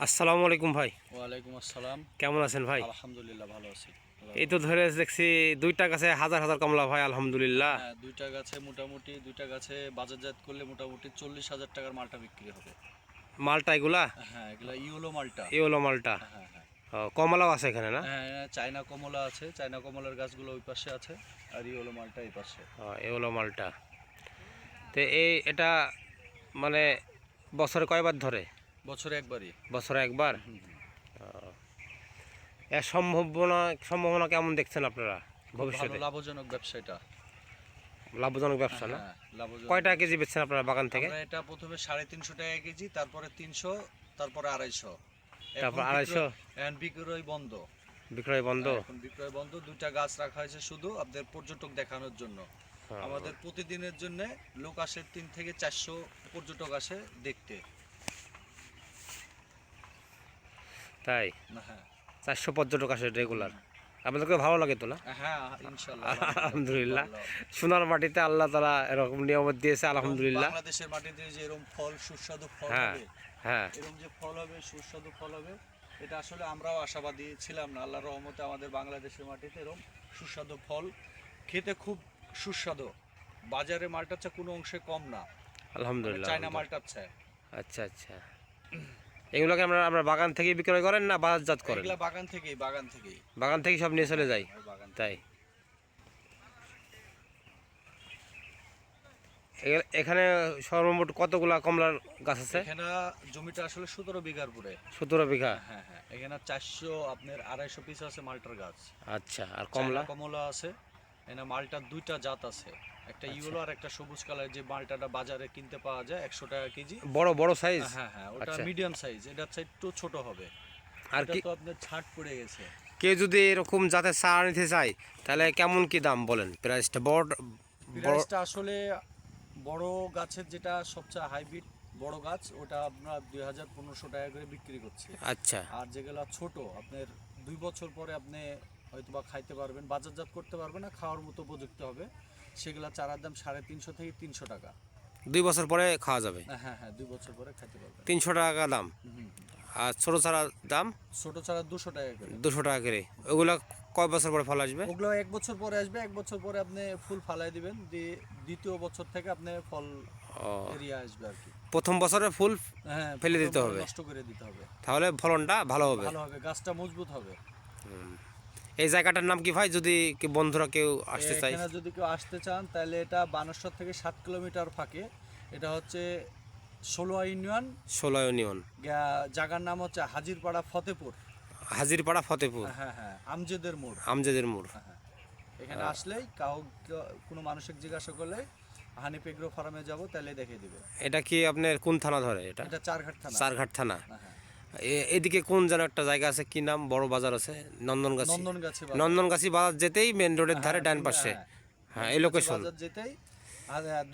আসসালামু আলাইকুম ভাই। ওয়ালাইকুম আসসালাম। কেমন আছেন ভাই? আলহামদুলিল্লাহ ভালো আছি। এই তো ধরে দেখছি দুইটা গাছে হাজার হাজার কমলা ভাই, আলহামদুলিল্লাহ। হ্যাঁ, দুইটা গাছে বাজারজাত করলে মোটামুটি 40,000 টাকার মালটা বিক্রি হবে। মালটা এগুলা? হ্যাঁ, এগুলা ইয়েলো মালটা। ইয়েলো মালটা। হ্যাঁ হ্যাঁ কমলাও আছে এখানে না? হ্যাঁ, চায়না কমলা আছে, চায়না কমলার গাছগুলো ওই পাশে আছে, আর ইয়েলো মালটা এই পাশে। ইয়েলো মালটা। তো এটা মানে বছরে কয়বার ধরে? বছরে একবারই। বছরে একবার। হুম, এর সম্ভাবনা সম্ভাবনা কেমন দেখছেন আপনারা খুব ভালো ভবিষ্যতে? লাভজনক ব্যবসা এটা। লাভজনক ব্যবসা না? হ্যাঁ, লাভজনক। কয়টা কেজি বেচছেন আপনারা বাগান থেকে? আমরা এটা প্রথমে 350 টাকা কেজি, তারপরে 300, তারপরে 250। তারপর 250? এখন বিক্রয় বন্ধ। বিক্রয় বন্ধ? এখন বিক্রয় বন্ধ। দুইটা গাছ রাখা হয়েছে শুধু আপনাদের পর্যটক দেখানোর জন্য। আমাদের প্রতিদিনের জন্য লোক আসে, 3 থেকে 400 পর্যটক আসে দেখতে। তাই? হ্যাঁ 400 পর্যটক আসে রেগুলার। আপনাদেরকে ভালো লাগে তো না? হ্যাঁ, ইনশাল্লাহ। আলহামদুলিল্লাহ। সোনার মাটিতে আল্লাহ তাআলা এরকম নিয়ামত দিয়েছে, আলহামদুলিল্লাহ। বাংলাদেশের মাটিতে যে এরকম ফল, সুস্বাদু ফল হ্যাঁ হবে, হ্যাঁ। এরকম যে ফল হবে, সুস্বাদু ফল হবে, এটা আসলে আমরাও আশাবাদী ছিলাম না। আল্লাহর রহমতে আমাদের বাংলাদেশের মাটিতে এরকম সুস্বাদু ফল, খেতে খুব সুস্বাদু। বাজারে মালটার চেয়ে কোনো অংশে কম না, আলহামদুলিল্লাহ। চায়না মালটার চেয়ে। আচ্ছা আচ্ছা। এগুলোকে আমরা বাগান থেকে বিক্রয় করেন না বাজারজাত করেন? এগুলা বাগান থেকেই। বাগান থেকে সব নিয়ে চলে যায়? বাগান তাই? এখানে সর্বমোট কতগুলা কমলার গাছ আছে? এখানে জমিটা আসলে 17 বিঘার পুরে। 17 বিঘা? হ্যাঁ হ্যাঁ, এখানে 400 আপনার 250 পিস আছে মালটার গাছ। আচ্ছা, আর কমলা? কমলা আছে। এখানে মালটার দুইটা জাত আছে, একটা ইয়েলো আর একটা সবুজ কালার। যে মালটাটা বাজারে কিনতে পাওয়া যায় 100 টাকা কেজি। বড় বড় সাইজ? হ্যাঁ হ্যাঁ, ওটা আচ্ছা। মিডিয়াম সাইজ, এটা হচ্ছে একটু ছোট হবে। আর এটা কি তো আপনার ছাট পড়ে গেছে। কেউ যদি এরকম জাতের চারা নিতে চায় তাহলে কেমন কি দাম বলেন? প্রাইসটা বড় প্রাইসটা আসলে বড় গাছের যেটা সবচেয়ে হাইব্রিড বড় গাছ, ওটা আপনার 2,500 টাকা করে বিক্রি করছে। আচ্ছা। আর যেগুলা ছোট আপনার 2 বছর পরে আপনি হয়তোবা খাইতে পারবেন, বাজারজাত করতে পারবেন না, খাওয়ার মতো উপযুক্ত হবে, সেগুলা চারার দাম 350 থেকে 300 টাকা। 2 বছর পরে খাওয়া যাবে? হ্যাঁ হ্যাঁ, 2 বছর পরে খাইতে পারবেন। 300 টাকা দাম। আর ছোট চারার দাম? ছোট চারা 200 টাকা করে। 200 টাকা করে। ওগুলা কয় বছর পরে ফল আসবে? ওগুলো 1 বছর পরে আসবে। 1 বছর পরে আপনি ফুল ফালাই দিবেন, দিয়ে দ্বিতীয় বছর থেকে আপনি ফল এরিয়া আসবে আর কি। প্রথম বছরে ফুল হ্যাঁ, ফেলে দিতে হবে? নষ্ট করে দিতে হবে, তাহলে ফলনটা ভালো হবে? ভালো হবে, গাছটা মজবুত হবে। এই জায়গাটার নাম কি ভাই, যদি বন্ধুরা কেউ আসতে চায়? এখানে যদি কেউ আসতে চান তাহলে এটা বানেশ্বর থেকে 7 কিলোমিটার ফাঁকে। এটা হচ্ছে 16 ইউনিয়ন। 16 ইউনিয়ন। জায়গার নাম হচ্ছে হাজিরপাড়া ফতেপুর। হাজিরপাড়া ফতেপুর। হ্যাঁ হ্যাঁ, আমজেদের মোড়। আমজেদের মোড়। হ্যাঁ, এখানে আসলেই কোনো মানুষের জিজ্ঞাসা করলে হানিফ এগ্রো ফার্মে যাব, তাহলে দেখিয়ে দিবে। এটা কি আপনার কোন থানা ধরে এটা? এটা চারঘাট থানা। চারঘাট থানা। হ্যাঁ, এদিকে কোন যেন একটা জায়গা আছে, কি নাম, বড় বাজার আছে, নন্দনগাছি? নন্দনগাছি বাজার যেতেই মেন রোডের ধারে ডান পাশে। হ্যাঁ, এই লোকেশন। বাজার যেতেই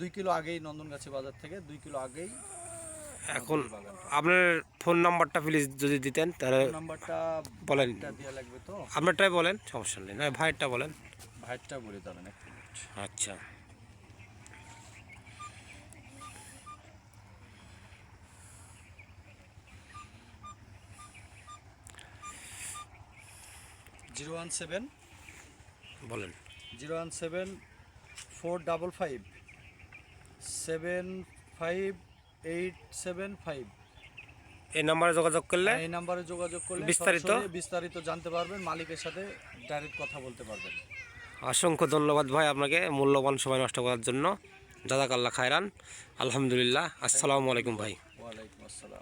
2 কিলো আগেই নন্দনগাছি বাজার থেকে 2 কিলো আগেই। এখন আপনার ফোন নাম্বারটা প্লিজ যদি দিতেন তাহলে। নাম্বারটা বলেন। দেওয়া লাগবে তো? আপনারটাই বলেন, সমস্যা নেই, না ভাইয়েরটা বলেন। ভাইটটা বলে দাঁড়ান 1 মিনিট। আচ্ছা। বলেন। 017-455-75875। এই নাম্বারে যোগাযোগ করলে? এই নাম্বারে যোগাযোগ করলে বিস্তারিত জানতে পারবেন, মালিকের সাথে ডাইরেক্ট কথা বলতে পারবেন। অসংখ্য ধন্যবাদ ভাই আপনাকে মূল্যবান সময় নষ্ট করার জন্য। জাযাকাল্লাহ খায়রান। আলহামদুলিল্লাহ। আসসালামু আলাইকুম ভাই। ওয়ালাইকুম আসসালাম।